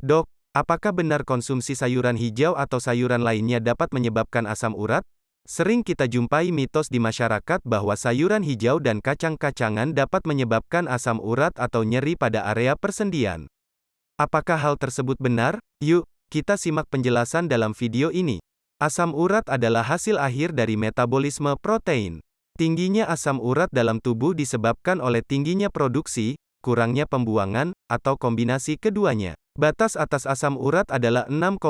Dok, apakah benar konsumsi sayuran hijau atau sayuran lainnya dapat menyebabkan asam urat? Sering kita jumpai mitos di masyarakat bahwa sayuran hijau dan kacang-kacangan dapat menyebabkan asam urat atau nyeri pada area persendian. Apakah hal tersebut benar? Yuk, kita simak penjelasan dalam video ini. Asam urat adalah hasil akhir dari metabolisme protein. Tingginya asam urat dalam tubuh disebabkan oleh tingginya produksi, kurangnya pembuangan, atau kombinasi keduanya. Batas atas asam urat adalah 6,8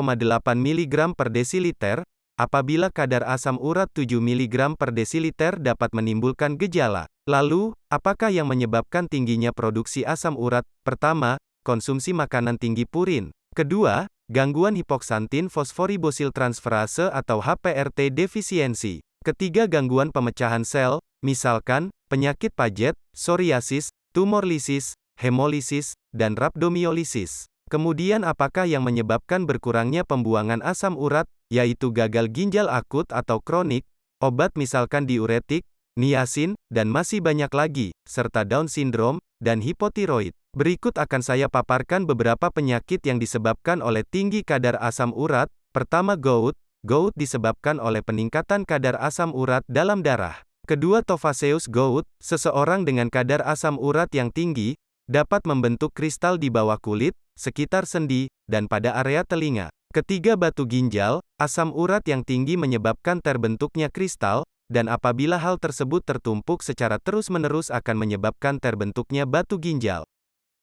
mg per desiliter. Apabila kadar asam urat 7 mg per desiliter dapat menimbulkan gejala. Lalu, apakah yang menyebabkan tingginya produksi asam urat? Pertama, konsumsi makanan tinggi purin. Kedua, gangguan hipoksantin fosforibosil transferase atau HPRT defisiensi. Ketiga, gangguan pemecahan sel, misalkan penyakit Paget, psoriasis, tumor lisis, hemolisis, dan rhabdomyolisis. Kemudian apakah yang menyebabkan berkurangnya pembuangan asam urat, yaitu gagal ginjal akut atau kronik, obat misalkan diuretik, niacin, dan masih banyak lagi, serta Down syndrome, dan hipotiroid. Berikut akan saya paparkan beberapa penyakit yang disebabkan oleh tinggi kadar asam urat. Pertama, gout. Gout disebabkan oleh peningkatan kadar asam urat dalam darah. Kedua, tophaceous gout. Seseorang dengan kadar asam urat yang tinggi, dapat membentuk kristal di bawah kulit, sekitar sendi, dan pada area telinga. Ketiga, batu ginjal. Asam urat yang tinggi menyebabkan terbentuknya kristal, dan apabila hal tersebut tertumpuk secara terus-menerus akan menyebabkan terbentuknya batu ginjal.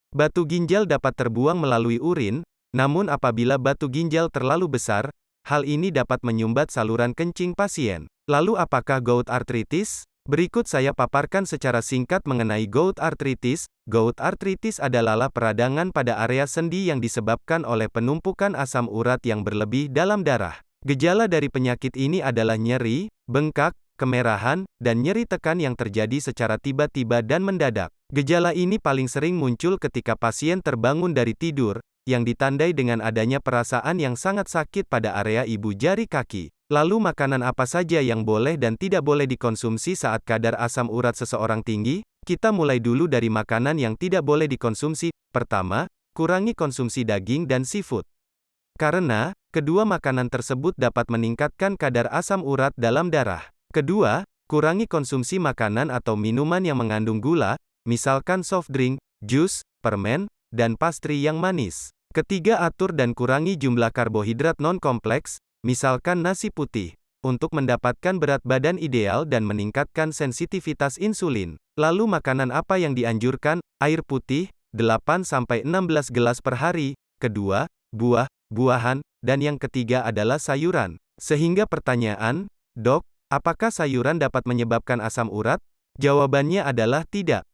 Batu ginjal dapat terbuang melalui urin, namun apabila batu ginjal terlalu besar, hal ini dapat menyumbat saluran kencing pasien. Lalu apakah gout arthritis? Berikut saya paparkan secara singkat mengenai gout arthritis. Gout arthritis adalah peradangan pada area sendi yang disebabkan oleh penumpukan asam urat yang berlebih dalam darah. Gejala dari penyakit ini adalah nyeri, bengkak, kemerahan, dan nyeri tekan yang terjadi secara tiba-tiba dan mendadak. Gejala ini paling sering muncul ketika pasien terbangun dari tidur, yang ditandai dengan adanya perasaan yang sangat sakit pada area ibu jari kaki. Lalu makanan apa saja yang boleh dan tidak boleh dikonsumsi saat kadar asam urat seseorang tinggi? Kita mulai dulu dari makanan yang tidak boleh dikonsumsi. Pertama, kurangi konsumsi daging dan seafood. Karena, kedua makanan tersebut dapat meningkatkan kadar asam urat dalam darah. Kedua, kurangi konsumsi makanan atau minuman yang mengandung gula, misalkan soft drink, jus, permen, dan pastry yang manis. Ketiga, atur dan kurangi jumlah karbohidrat non-kompleks, misalkan nasi putih, untuk mendapatkan berat badan ideal dan meningkatkan sensitivitas insulin. Lalu makanan apa yang dianjurkan? Air putih, 8-16 gelas per hari. Kedua, buah-buahan, dan yang ketiga adalah sayuran. Sehingga pertanyaan, Dok, apakah sayuran dapat menyebabkan asam urat? Jawabannya adalah tidak.